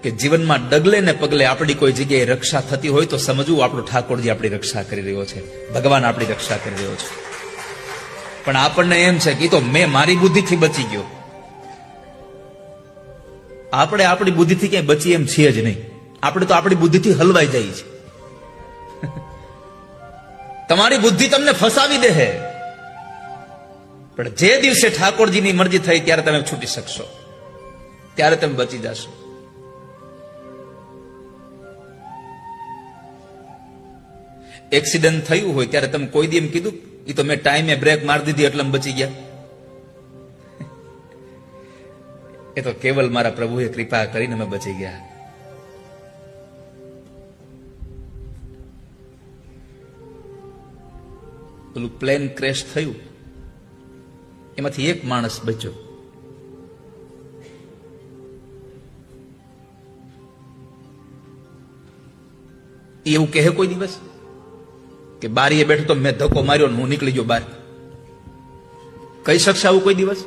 કે જીવનમાં ડગલે ને પગલે આપણી કોઈ જગ્યાએ રક્ષા થતી હોય તો સમજવું આપણો ઠાકોરજી આપણી રક્ષા કરી રહ્યો છે, ભગવાન આપણી રક્ષા કરી રહ્યો છે. પણ આપણને એમ છે કે તો મેં મારી બુદ્ધિથી બચી ગયો. આપણે આપણી બુદ્ધિથી ક્યાંય બચી એમ છીએ જ નહીં. આપણે તો આપણી બુદ્ધિથી હલવાઈ જાય છે. તમારી બુદ્ધિ તમને ફસાવી દે છે, પણ જે દિવસે ઠાકોરજીની મરજી થઈ ત્યારે તમે છૂટી શકશો, ત્યારે તમે બચી જશો. એક્સિડન્ટ થયું હોય ત્યારે તમે કોઈ દી એમ કીધું એ તો મેં ટાઈમે બ્રેક મારી દીધી એટલે બચી ગયા? એ તો કેવલ મારા પ્રભુએ કૃપા કરીને અમે બચી ગયા. પેલું પ્લેન ક્રેશ થયું, એમાંથી એક માણસ બચ્યો. એવું કહે કોઈ દિવસ કે બારીએ બેઠો તો મેં ધક્કો માર્યો ને હું નીકળી ગયો બહાર? કહી શકશે આવું કોઈ દિવસ?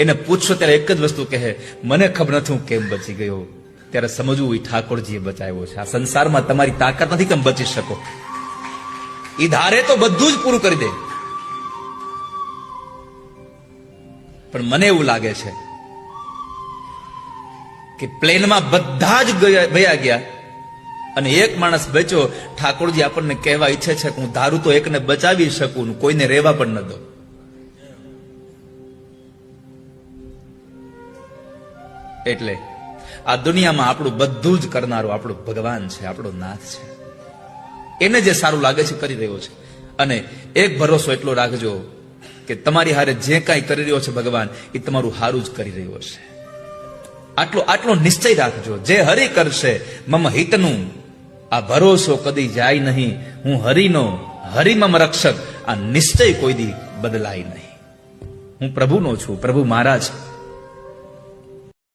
એને પૂછશો ત્યારે એક જ વસ્તુ કહે, મને ખબર નથી હું કેમ બચી ગયો. ત્યારે સમજવું એ ઠાકોરજીએ બચાવ્યો છે. આ સંસારમાં તમારી તાકાત નથી તમે બચી શકો. એ ધારે તો બધું જ પૂરું કરી દે. પણ મને એવું લાગે છે કે પ્લેનમાં બધા જ વયા ગયા અને એક માણસ બચ્યો. ઠાકોરજી આપણને કહેવા ઈચ્છે છે કે હું ધારું તો એકને બચાવી શકું, કોઈને રહેવા પણ ન દો. એટલે આ દુનિયામાં આપણું બધું જ કરનારો આપણો ભગવાન છે, આપણો નાથ છે. એને જે સારું લાગે છે કરી રહ્યો છે. અને એક ભરોસો એટલો રાખજો કે તમારી હારે જે કાંઈ કરી રહ્યો છે ભગવાન, એ તમારું હારું જ કરી રહ્યો છે. આટલો નિશ્ચય રાખજો. જે હરિ કરશે મમ હિતનું, આ ભરોસો કદી જાય નહીં. હું હરિનો, હરિ મમ રક્ષક, આ નિશ્ચય કોઈ દી બદલાય નહીં. હું પ્રભુનો છું, પ્રભુ મારા છે.